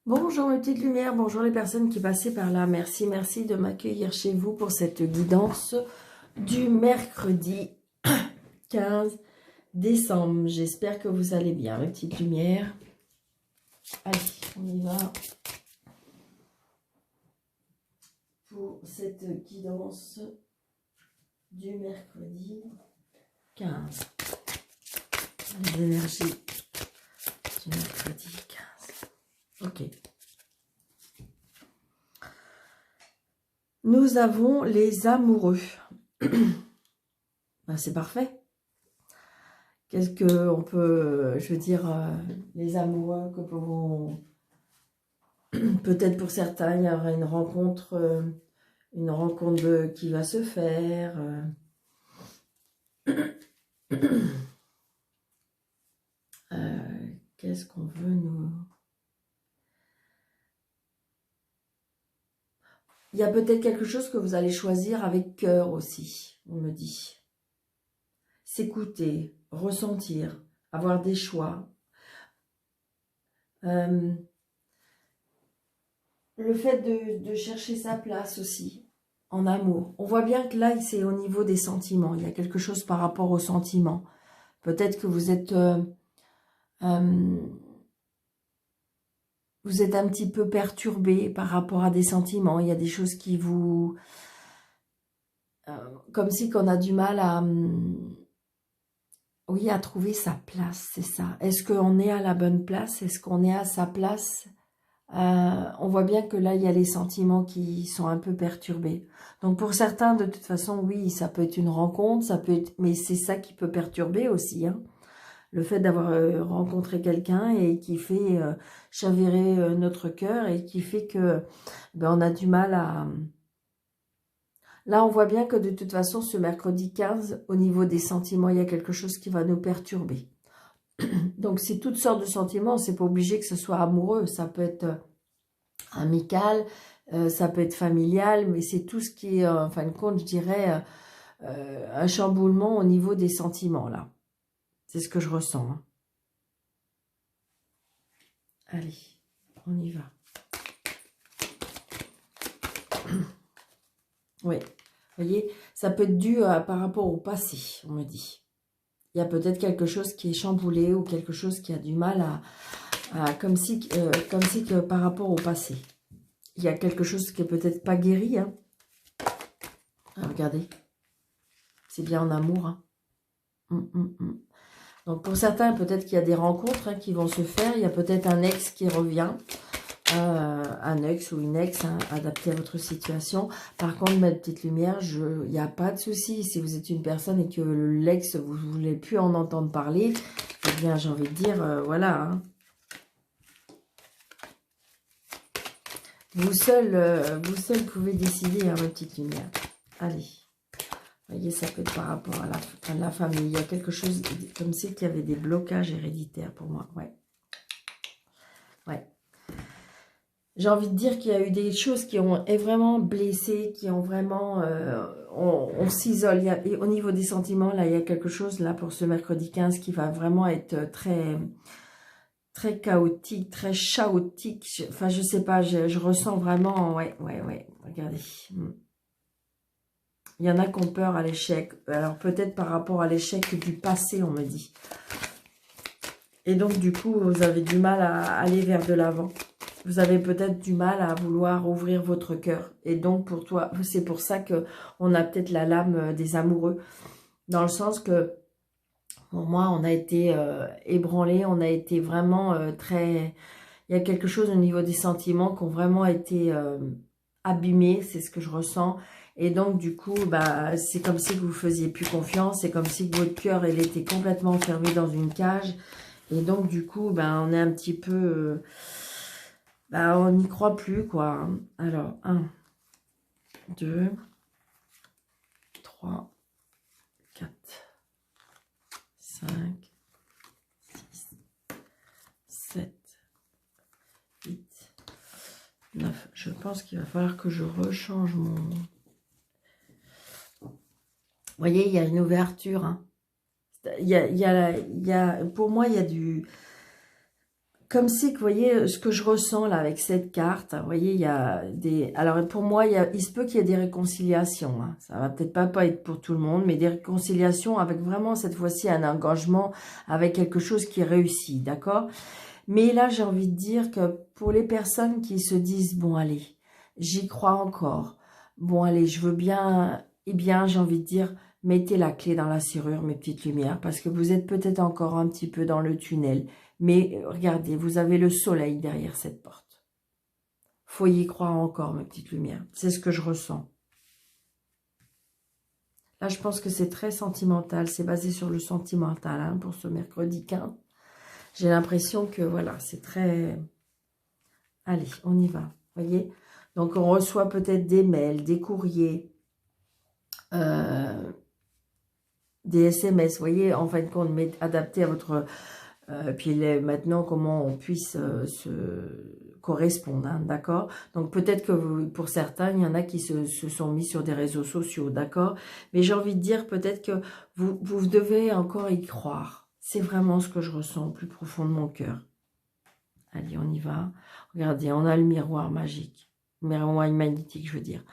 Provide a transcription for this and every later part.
Bonjour mes petites lumières, bonjour les personnes qui passaient par là. Merci, merci de m'accueillir chez vous pour cette guidance du mercredi 15 décembre. J'espère que vous allez bien mes petites lumières. Allez, on y va pour cette guidance du mercredi 15. Les énergies du mercredi 15. Ok. Nous avons les amoureux. Ben, c'est parfait. Qu'est-ce qu'on peut, je veux dire, les amoureux que pourront, peut-être pour certains, il y aura une rencontre qui va se faire. Qu'est-ce qu'on veut, nous? Il y a peut-être quelque chose que vous allez choisir avec cœur aussi, on me dit. S'écouter, ressentir, avoir des choix. Le fait de chercher sa place aussi, en amour. On voit bien que là, c'est au niveau des sentiments. Il y a quelque chose par rapport aux sentiments. Peut-être que vous êtes un petit peu perturbé par rapport à des sentiments. Il y a des choses qui vous... comme si qu'on a du mal à... oui, à trouver sa place, c'est ça. Est-ce qu'on est à la bonne place? Est-ce qu'on est à sa place? On voit bien que là, il y a les sentiments qui sont un peu perturbés. Donc, pour certains, de toute façon, oui, ça peut être une rencontre, ça peut être... mais c'est ça qui peut perturber aussi, hein. Le fait d'avoir rencontré quelqu'un et qui fait chavirer notre cœur et qui fait que ben, on a du mal à... Là, on voit bien que de toute façon, ce mercredi 15, au niveau des sentiments, il y a quelque chose qui va nous perturber. Donc, c'est toutes sortes de sentiments. C'est pas obligé que ce soit amoureux. Ça peut être amical, ça peut être familial, mais c'est tout ce qui est, en fin de compte, je dirais, un chamboulement au niveau des sentiments, là. C'est ce que je ressens, hein. Allez, on y va. Oui, vous voyez, ça peut être dû par rapport au passé, on me dit. Il y a peut-être quelque chose qui est chamboulé ou quelque chose qui a du mal comme si que par rapport au passé. Il y a quelque chose qui est peut-être pas guéri, hein. Ah, regardez, c'est bien en amour, hein. Donc pour certains, peut-être qu'il y a des rencontres qui vont se faire. Il y a peut-être un ex qui revient. Un ex ou une ex, hein, adapté à votre situation. Par contre, ma petite lumière, il n'y a pas de souci. Si vous êtes une personne et que l'ex, vous ne voulez plus en entendre parler, eh bien, j'ai envie de dire, voilà. Hein. Vous seul pouvez décider, hein, ma petite lumière. Allez. Vous voyez, ça peut être par rapport à la famille. Il y a quelque chose, comme si il y avait des blocages héréditaires pour moi. Ouais. Ouais. J'ai envie de dire qu'il y a eu des choses qui ont vraiment blessé, qui ont vraiment... on s'isole. Au niveau des sentiments, là, il y a quelque chose, là, pour ce mercredi 15, qui va vraiment être très, très chaotique, très chaotique. Enfin, je sais pas, je ressens vraiment... Ouais. Regardez. Il y en a qui ont peur à l'échec. Alors, peut-être par rapport à l'échec du passé, on me dit. Et donc, du coup, vous avez du mal à aller vers de l'avant. Vous avez peut-être du mal à vouloir ouvrir votre cœur. Et donc, pour toi, c'est pour ça qu'on a peut-être la lame des amoureux. Dans le sens que, pour moi, on a été ébranlé, on a été vraiment très... Il y a quelque chose au niveau des sentiments qui ont vraiment été abîmés, c'est ce que je ressens. Et donc, du coup, bah, c'est comme si vous faisiez plus confiance, c'est comme si votre cœur, il était complètement fermé dans une cage. Et donc, du coup, bah, on est un petit peu... bah, on n'y croit plus, quoi. Hein. Alors, 1, 2, 3, 4, 5, 6, 7, 8, 9. Je pense qu'il va falloir que je rechange mon... Vous voyez, il y a une ouverture. Hein. Pour moi, il y a du... comme si, vous voyez, ce que je ressens là avec cette carte, vous voyez, il y a des... Alors pour moi, il se peut qu'il y ait des réconciliations, hein. Ça va peut-être pas être pour tout le monde, mais des réconciliations avec vraiment cette fois-ci un engagement, avec quelque chose qui réussit, d'accord? Mais là, j'ai envie de dire que pour les personnes qui se disent, bon allez, j'y crois encore, bon allez, je veux bien, eh bien, j'ai envie de dire, mettez la clé dans la serrure, mes petites lumières, parce que vous êtes peut-être encore un petit peu dans le tunnel. Mais regardez, vous avez le soleil derrière cette porte. Faut y croire encore, mes petites lumières. C'est ce que je ressens. Là, je pense que c'est très sentimental. C'est basé sur le sentimental, hein, pour ce mercredi 15. J'ai l'impression que, voilà, c'est très... Allez, on y va, voyez. Donc, on reçoit peut-être des mails, des courriers, des SMS, vous voyez, en fin de compte, adapté à votre... puis maintenant, comment on puisse se correspondre, hein, d'accord? Donc peut-être que pour certains, il y en a qui se sont mis sur des réseaux sociaux, d'accord? Mais j'ai envie de dire peut-être que vous devez encore y croire. C'est vraiment ce que je ressens au plus profond de mon cœur. Allez, on y va. Regardez, on a le miroir magique. Le miroir magnétique, je veux dire.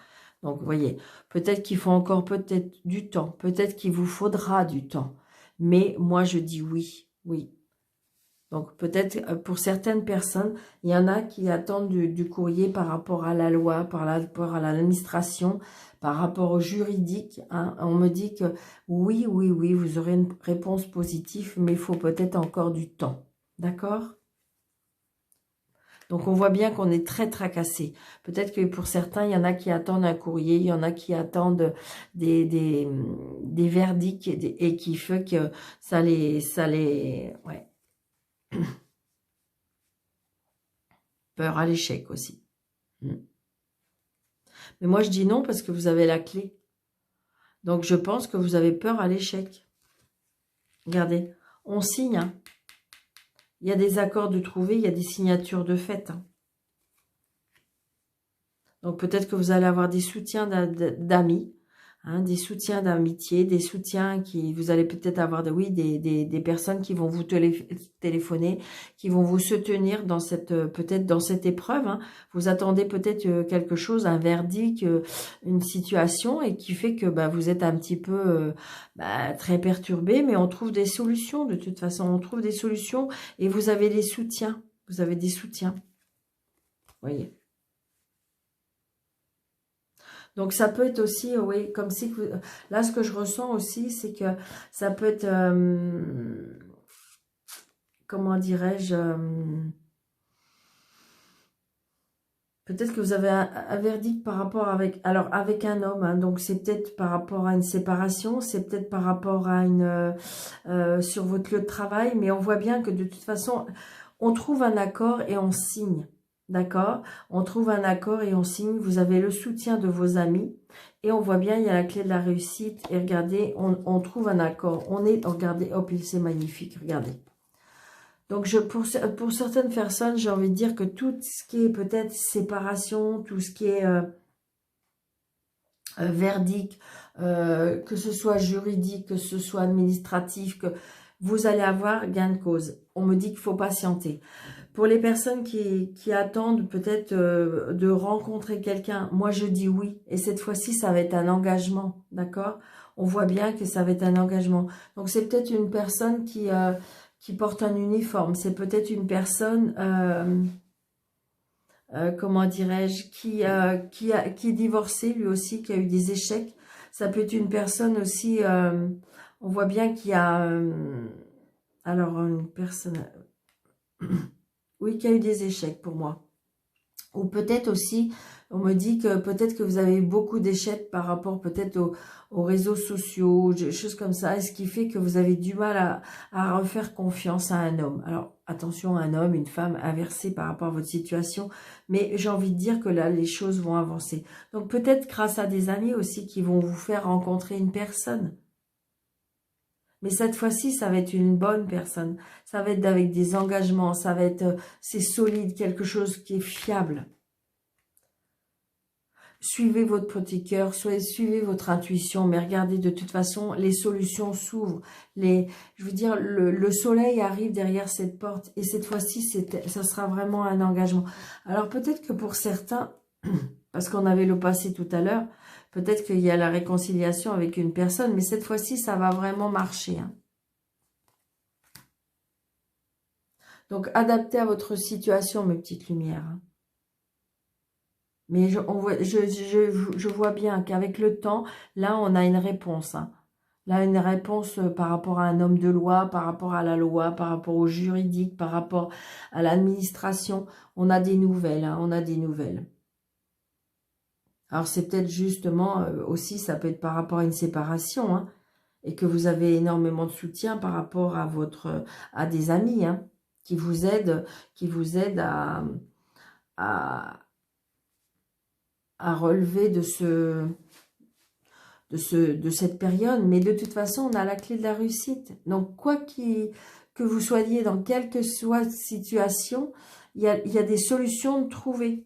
Donc, vous voyez, peut-être qu'il faut encore peut-être du temps. Peut-être qu'il vous faudra du temps. Mais moi, je dis oui, oui. Donc, peut-être pour certaines personnes, il y en a qui attendent du courrier par rapport à la loi, par rapport à l'administration, par rapport au juridique, hein. On me dit que oui, oui, oui, vous aurez une réponse positive, mais il faut peut-être encore du temps. D'accord ? Donc, on voit bien qu'on est très tracassé. Peut-être que pour certains, il y en a qui attendent un courrier, il y en a qui attendent des verdicts et qui fait que ça les, ouais. Peur à l'échec aussi. Mais moi, je dis non parce que vous avez la clé. Donc, je pense que vous avez peur à l'échec. Regardez, on signe, hein. Il y a des accords de trouver, il y a des signatures de fait, hein. Donc, peut-être que vous allez avoir des soutiens d'amis, hein, des soutiens d'amitié, des soutiens qui... Vous allez peut-être avoir, des personnes qui vont vous téléphoner, qui vont vous soutenir dans cette... peut-être dans cette épreuve, hein. Vous attendez peut-être quelque chose, un verdict, une situation, et qui fait que vous êtes un petit peu très perturbé, mais on trouve des solutions. De toute façon, on trouve des solutions, et vous avez des soutiens. Vous avez des soutiens. Vous voyez. Donc, ça peut être aussi, oui, comme si... Là, ce que je ressens aussi, c'est que ça peut être... comment dirais-je... peut-être que vous avez un verdict par rapport avec... Alors, avec un homme, hein, donc c'est peut-être par rapport à une séparation, c'est peut-être par rapport à une... sur votre lieu de travail, mais on voit bien que de toute façon, on trouve un accord et on signe. D'accord? On trouve un accord et on signe. Vous avez le soutien de vos amis. Et on voit bien, il y a la clé de la réussite. Et regardez, on trouve un accord. On est, regardez, hop, c'est magnifique. Regardez. Donc, pour certaines personnes, j'ai envie de dire que tout ce qui est peut-être séparation, tout ce qui est verdict, que ce soit juridique, que ce soit administratif, que vous allez avoir gain de cause. On me dit qu'il faut patienter. Pour les personnes qui attendent peut-être de rencontrer quelqu'un, moi je dis oui. Et cette fois-ci, ça va être un engagement, d'accord? On voit bien que ça va être un engagement. Donc c'est peut-être une personne qui porte un uniforme. C'est peut-être une personne, comment dirais-je, qui est divorcée lui aussi, qui a eu des échecs. Ça peut être une personne aussi, on voit bien qu'il y a... alors une personne... Oui, qui a eu des échecs pour moi. Ou peut-être aussi, on me dit que peut-être que vous avez eu beaucoup d'échecs par rapport peut-être aux réseaux sociaux, choses comme ça, et ce qui fait que vous avez du mal à refaire confiance à un homme. Alors, attention, un homme, une femme, inversée par rapport à votre situation, mais j'ai envie de dire que là, les choses vont avancer. Donc, peut-être grâce à des amis aussi qui vont vous faire rencontrer une personne. Mais cette fois-ci, ça va être une bonne personne. Ça va être avec des engagements. Ça va être, c'est solide, quelque chose qui est fiable. suivez votre petit cœur, suivez votre intuition, mais regardez, de toute façon, les solutions s'ouvrent. Je veux dire, le soleil arrive derrière cette porte, et cette fois-ci, ça sera vraiment un engagement. Alors peut-être que pour certains, parce qu'on avait le passé tout à l'heure, peut-être qu'il y a la réconciliation avec une personne, mais cette fois-ci, ça va vraiment marcher, hein. Donc, adaptez à votre situation, mes petites lumières, hein. Mais je vois bien qu'avec le temps, là, on a une réponse, hein. Là, une réponse par rapport à un homme de loi, par rapport à la loi, par rapport au juridique, par rapport à l'administration. On a des nouvelles, hein, on a des nouvelles. Alors, c'est peut-être justement aussi, ça peut être par rapport à une séparation, hein, et que vous avez énormément de soutien par rapport à des amis, hein, qui vous aident à, à relever de cette période. Mais de toute façon, on a la clé de la réussite. Donc, que vous soyez dans quelle que soit situation, il y a des solutions de trouver.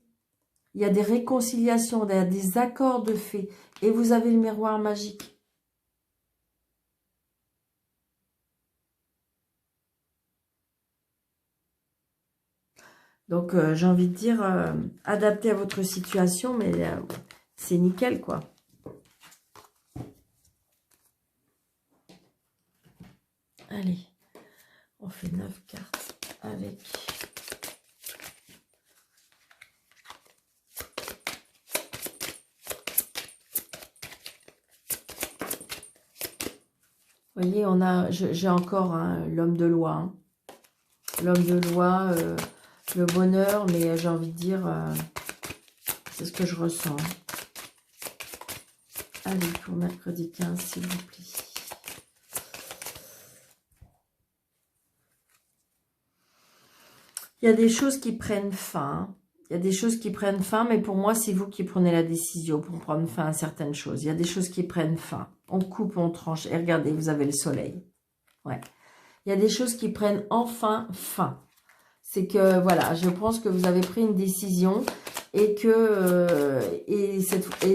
Il y a des réconciliations, il y a des accords de fait. Et vous avez le miroir magique. Donc, j'ai envie de dire, adaptez à votre situation, mais c'est nickel, quoi. Allez, on fait 9 cartes avec... Vous voyez, j'ai encore hein, l'homme de loi. Hein. L'homme de loi, le bonheur, mais j'ai envie de dire, c'est ce que je ressens. Allez, pour mercredi 15, s'il vous plaît. Il y a des choses qui prennent fin. Il y a des choses qui prennent fin, mais pour moi, c'est vous qui prenez la décision pour prendre fin à certaines choses. Il y a des choses qui prennent fin. On coupe, on tranche. Et regardez, vous avez le soleil. Ouais. Il y a des choses qui prennent enfin fin. C'est que, voilà, je pense que vous avez pris une décision et que, et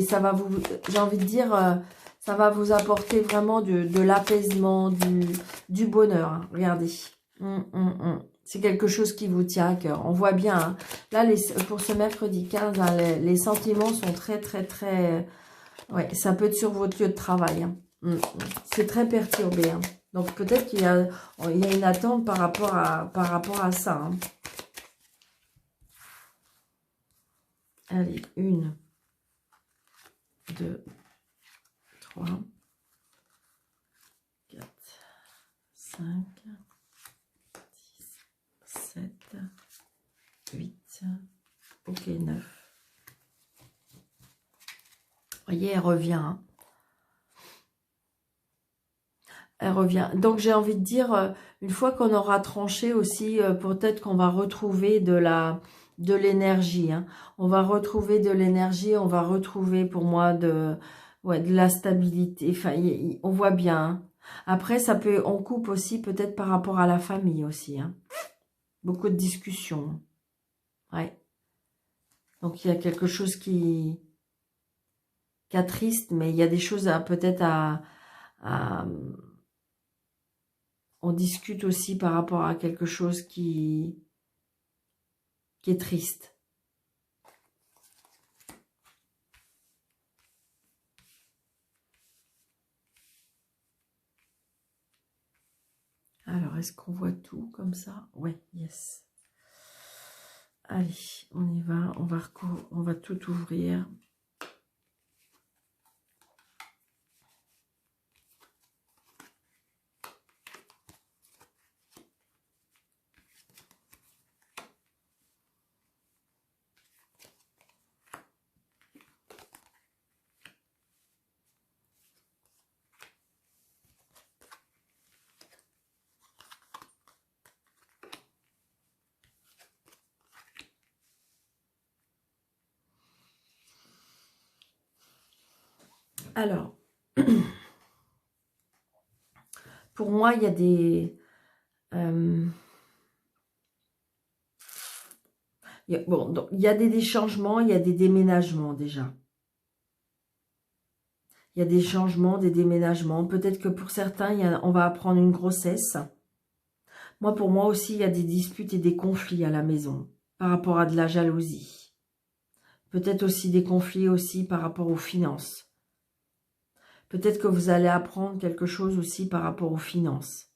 ça va vous, j'ai envie de dire, ça va vous apporter vraiment de l'apaisement, du bonheur. Hein. Regardez. C'est quelque chose qui vous tient à cœur. On voit bien, hein. Là, pour ce mercredi 15, hein, les sentiments sont très, très, très... Ouais, ça peut être sur votre lieu de travail. Hein. C'est très perturbé. Hein. Donc, peut-être qu'il y a une attente par rapport à ça. Hein. Allez, 1, 2, 3, 4, 5, 7, 8, ok, 9. Vous voyez, elle revient. Hein. Elle revient. Donc, j'ai envie de dire, une fois qu'on aura tranché aussi, peut-être qu'on va retrouver de l'énergie. Hein. On va retrouver de l'énergie, on va retrouver pour moi de la stabilité. Enfin, on voit bien. Hein. Après, on coupe aussi peut-être par rapport à la famille aussi. Hein. Beaucoup de discussions. Ouais. Donc, il y a quelque chose qui attriste, mais il y a des choses peut-être on discute aussi par rapport à quelque chose qui est triste. Alors, est-ce qu'on voit tout comme ça? Ouais, yes. Allez, on y va. On va tout ouvrir. Alors, pour moi, il y a des... il y a des changements, il y a des déménagements déjà. Il y a des changements, des déménagements. Peut-être que pour certains, on va apprendre une grossesse. Moi, pour moi aussi, il y a des disputes et des conflits à la maison par rapport à de la jalousie. Peut-être aussi des conflits aussi par rapport aux finances. Peut-être que vous allez apprendre quelque chose aussi par rapport aux finances.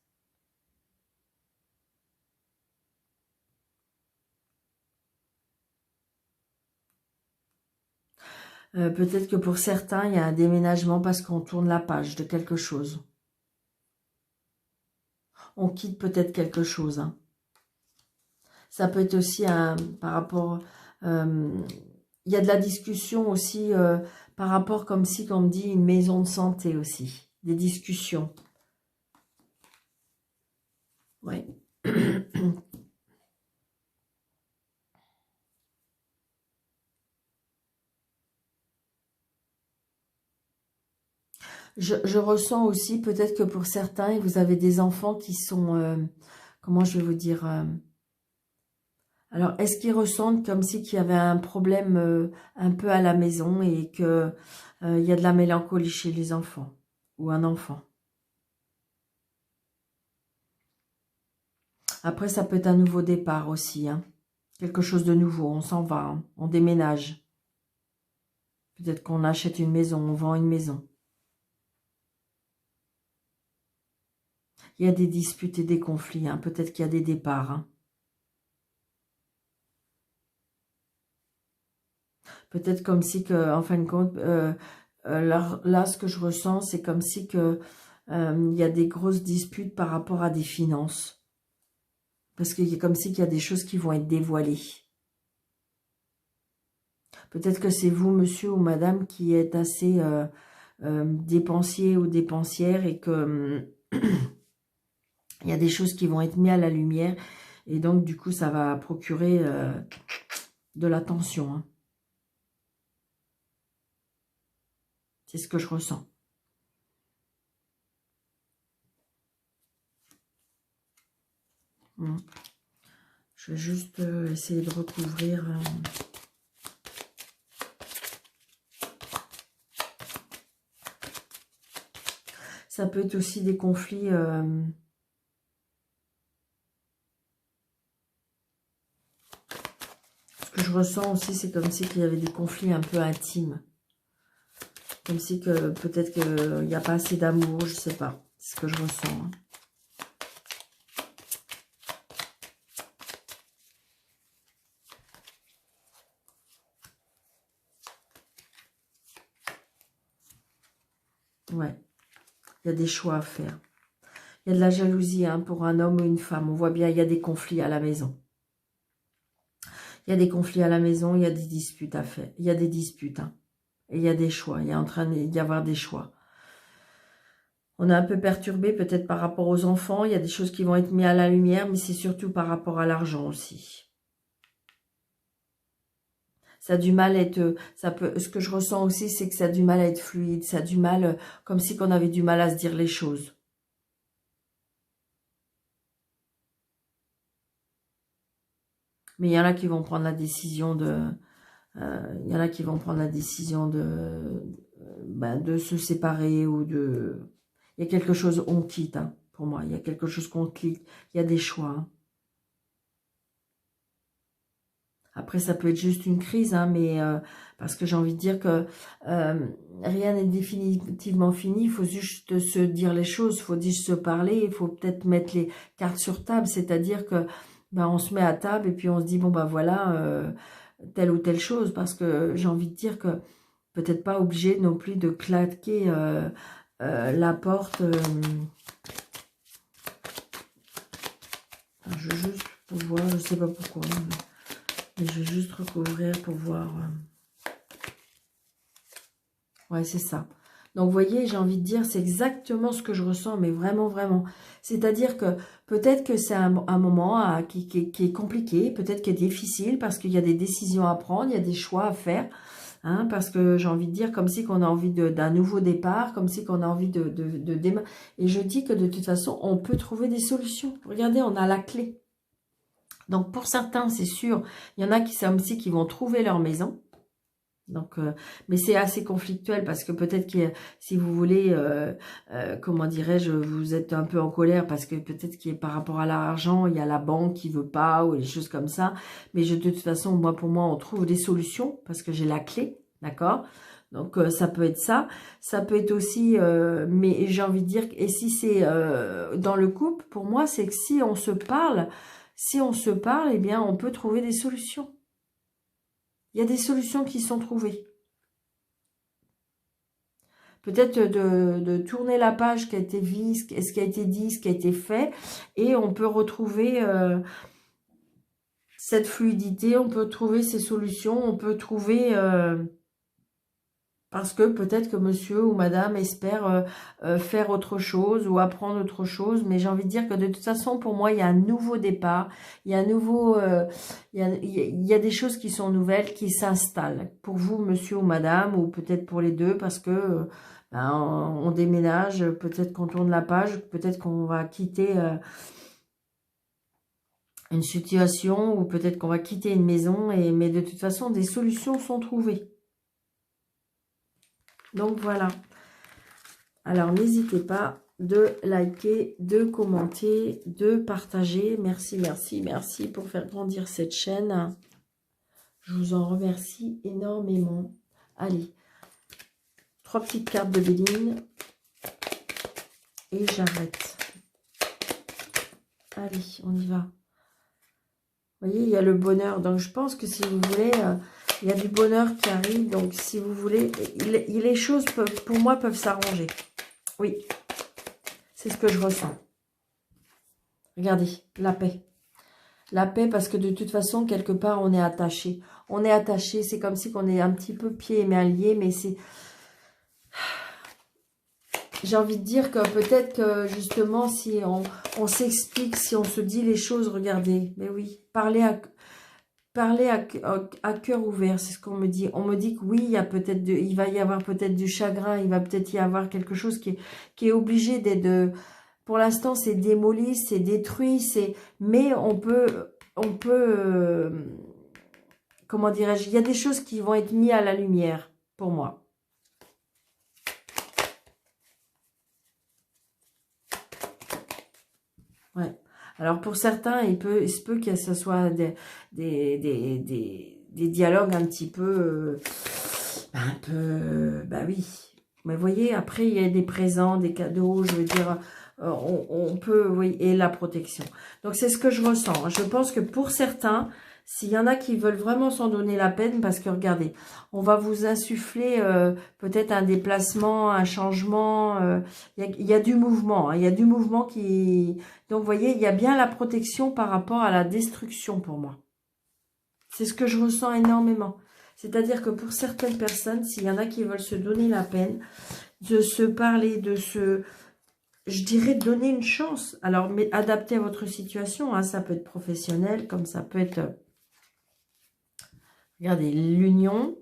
Peut-être que pour certains, il y a un déménagement parce qu'on tourne la page de quelque chose. On quitte peut-être quelque chose. Hein. Ça peut être aussi par rapport... il y a de la discussion aussi par rapport, comme si, comme on dit, une maison de santé aussi. Des discussions. Oui. Je ressens aussi, peut-être que pour certains, vous avez des enfants qui sont... comment je vais vous dire alors, est-ce qu'ils ressentent comme si qu'il y avait un problème un peu à la maison et que il y a de la mélancolie chez les enfants ou un enfant? Après, ça peut être un nouveau départ aussi. Hein. Quelque chose de nouveau, on s'en va, hein. On déménage. Peut-être qu'on achète une maison, on vend une maison. Il y a des disputes et des conflits. Hein. Peut-être qu'il y a des départs. Hein. Peut-être comme si que, en fin de compte, là, ce que je ressens, c'est comme si que il y a des grosses disputes par rapport à des finances. Parce qu'il y a comme si qu'il y a des choses qui vont être dévoilées. Peut-être que c'est vous, monsieur ou madame, qui êtes assez dépensier ou dépensière et que il y a des choses qui vont être mises à la lumière. Et donc, du coup, ça va procurer de l'attention. Hein. C'est ce que je ressens. Je vais juste essayer de recouvrir. Ça peut être aussi des conflits. Ce que je ressens aussi, c'est comme si il y avait des conflits un peu intimes. Comme si que peut-être qu'il n'y a pas assez d'amour, je sais pas. C'est ce que je ressens. Hein. Ouais, il y a des choix à faire. Il y a de la jalousie hein, pour un homme ou une femme. On voit bien, il y a des conflits à la maison. Il y a des conflits à la maison, il y a des disputes à faire. Il y a des disputes. Hein. Et il y a des choix. Il y a en train d'y avoir des choix. On est un peu perturbé peut-être par rapport aux enfants. Il y a des choses qui vont être mises à la lumière, mais c'est surtout par rapport à l'argent aussi. Ça a du mal à être... ce que je ressens aussi, c'est que ça a du mal à être fluide. Ça a du mal, comme si qu'on avait du mal à se dire les choses. Mais il y en a qui vont prendre la décision de... il y en a qui vont prendre la décision de se séparer ou de... Il y a quelque chose, on quitte, hein, pour moi. Il y a quelque chose qu'on quitte. Il y a des choix. Hein. Après, ça peut être juste une crise, hein, mais parce que j'ai envie de dire que rien n'est définitivement fini. Il faut juste se dire les choses, il faut juste se parler, il faut peut-être mettre les cartes sur table, c'est-à-dire que ben, on se met à table et puis on se dit, bon ben voilà, telle ou telle chose, parce que j'ai envie de dire que peut-être pas obligé non plus de claquer la porte. Je veux juste pour voir, je sais pas pourquoi. Mais je vais juste recouvrir pour voir. Ouais, c'est ça. Donc, vous voyez, j'ai envie de dire, c'est exactement ce que je ressens, mais vraiment, vraiment. C'est-à-dire que peut-être que c'est un moment qui est compliqué, peut-être qui est difficile, parce qu'il y a des décisions à prendre, il y a des choix à faire. Hein, parce que j'ai envie de dire, comme si qu'on a envie d'un nouveau départ, comme si qu'on a envie de démarrer. Et je dis que de toute façon, on peut trouver des solutions. Regardez, on a la clé. Donc, pour certains, c'est sûr, il y en a qui, c'est aussi qui vont trouver leur maison. Donc, mais c'est assez conflictuel parce que peut-être que si vous voulez, comment dirais-je, vous êtes un peu en colère parce que peut-être qu'il y a par rapport à l'argent, il y a la banque qui veut pas ou des choses comme ça. Mais de toute façon, moi pour moi, on trouve des solutions parce que j'ai la clé, d'accord? Donc ça peut être ça. Ça peut être aussi, mais j'ai envie de dire, et si c'est dans le couple, pour moi, c'est que si on se parle, eh bien, on peut trouver des solutions. Il y a des solutions qui sont trouvées. Peut-être de tourner la page qui a été vue, ce qui a été dit, ce qui a été fait, et on peut retrouver cette fluidité, on peut trouver ces solutions, on peut trouver... parce que peut-être que monsieur ou madame espère faire autre chose ou apprendre autre chose. Mais j'ai envie de dire que de toute façon, pour moi, il y a un nouveau départ. Il y a un nouveau... il y a des choses qui sont nouvelles, qui s'installent. Pour vous, monsieur ou madame, ou peut-être pour les deux, parce que ben, on déménage, peut-être qu'on tourne la page, peut-être qu'on va quitter une situation, ou peut-être qu'on va quitter une maison. Mais de toute façon, des solutions sont trouvées. Donc voilà. Alors n'hésitez pas de liker, de commenter, de partager. Merci, merci, merci pour faire grandir cette chaîne. Je vous en remercie énormément. Allez, 3 petites cartes de Béline. Et j'arrête. Allez, on y va. Vous voyez, il y a le bonheur. Donc je pense que si vous voulez... il y a du bonheur qui arrive, donc si vous voulez, les choses peuvent, pour moi, peuvent s'arranger. Oui, c'est ce que je ressens. Regardez, la paix. La paix parce que de toute façon, quelque part, on est attaché. On est attaché, c'est comme si on est un petit peu pieds et mains liés, mais c'est... J'ai envie de dire que peut-être que justement, si on s'explique, si on se dit les choses, regardez, mais oui, parler à cœur ouvert, c'est ce qu'on me dit. On me dit que oui, il va y avoir peut-être du chagrin, il va peut-être y avoir quelque chose qui est obligé d'être... Pour l'instant, c'est démoli, c'est détruit, mais on peut, comment dirais-je, il y a des choses qui vont être mises à la lumière, pour moi. Ouais. Alors, pour certains, il se peut que ce soit des dialogues un peu, bah oui. Mais vous voyez, après, il y a des présents, des cadeaux, je veux dire, on peut, oui, et la protection. Donc, c'est ce que je ressens. Je pense que pour certains, s'il y en a qui veulent vraiment s'en donner la peine, parce que regardez, on va vous insuffler peut-être un déplacement, un changement. Il y a du mouvement, hein, il y a du mouvement qui... Donc, vous voyez, il y a bien la protection par rapport à la destruction pour moi. C'est ce que je ressens énormément. C'est-à-dire que pour certaines personnes, s'il y en a qui veulent se donner la peine, de se parler, je dirais donner une chance. Alors, mais adapté à votre situation, hein, ça peut être professionnel, comme ça peut être... Regardez, l'union,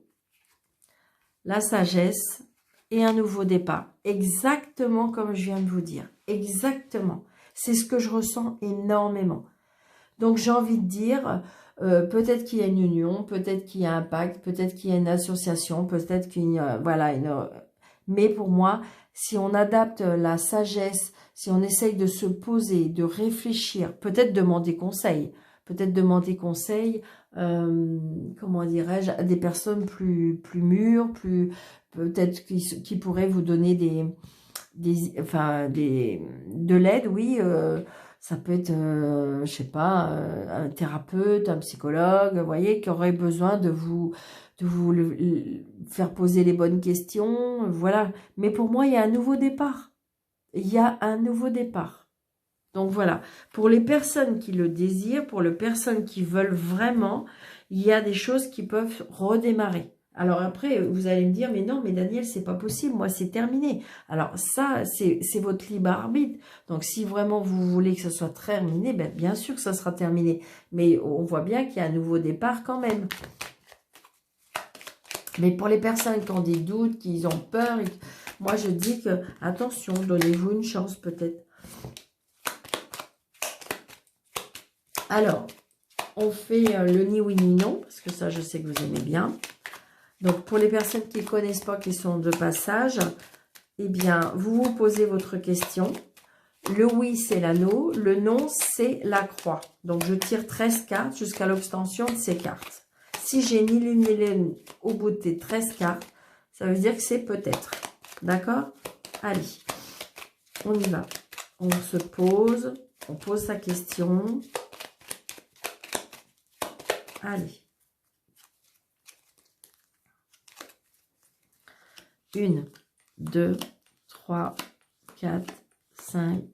la sagesse et un nouveau départ. Exactement comme je viens de vous dire. Exactement. C'est ce que je ressens énormément. Donc, j'ai envie de dire... peut-être qu'il y a une union, peut-être qu'il y a un pacte, peut-être qu'il y a une association, peut-être qu'il y a, voilà, mais pour moi, si on adapte la sagesse, si on essaye de se poser, de réfléchir, peut-être demander conseil, comment dirais-je, à des personnes plus mûres, peut-être qui pourraient vous donner de l'aide, oui, ça peut être, je sais pas, un thérapeute, un psychologue, vous voyez, qui aurait besoin de vous faire poser les bonnes questions, voilà. Mais pour moi, il y a un nouveau départ. Il y a un nouveau départ. Donc voilà, pour les personnes qui le désirent, pour les personnes qui veulent vraiment, il y a des choses qui peuvent redémarrer. Alors après, vous allez me dire, mais non, mais Daniel, c'est pas possible, moi c'est terminé. Alors ça, c'est votre libre arbitre. Donc si vraiment vous voulez que ça soit terminé, ben, bien sûr que ça sera terminé. Mais on voit bien qu'il y a un nouveau départ quand même. Mais pour les personnes qui ont des doutes, qui ont peur, moi je dis que, attention, donnez-vous une chance peut-être. Alors, on fait le ni oui ni non, parce que ça je sais que vous aimez bien. Donc, pour les personnes qui ne connaissent pas, qui sont de passage, eh bien, vous vous posez votre question. Le oui, c'est l'anneau. Le non, c'est la croix. Donc, je tire 13 cartes jusqu'à l'obtention de ces cartes. Si j'ai ni l'une ni l'une au bout des 13 cartes, ça veut dire que c'est peut-être. D'accord? Allez, on y va. On se pose. On pose sa question. Allez. 1, 2, 3, 4, 5,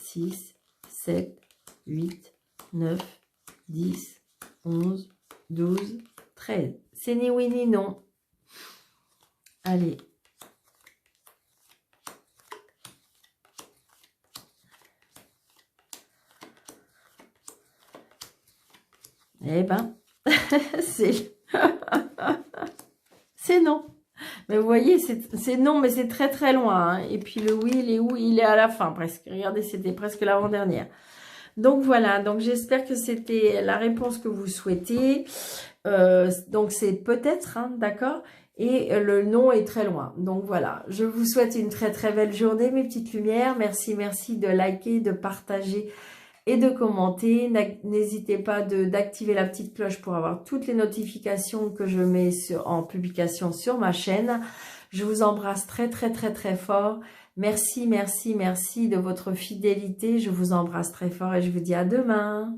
6, 7, 8, 9, 10, 11, 12, 13. C'est ni oui ni non. Allez. Eh ben, c'est non. Mais vous voyez, c'est non, mais c'est très très loin. Hein. Et puis le oui, il est à la fin presque. Regardez, c'était presque l'avant-dernière. Donc voilà, donc j'espère que c'était la réponse que vous souhaitez. Donc c'est peut-être, hein, d'accord? Et le non est très loin. Donc voilà, je vous souhaite une très très belle journée, mes petites lumières. Merci, merci de liker, de partager et de commenter. N'hésitez pas d'activer la petite cloche pour avoir toutes les notifications que je mets en publication sur ma chaîne. Je vous embrasse très très très très fort. Merci, merci, merci de votre fidélité. Je vous embrasse très fort et je vous dis à demain.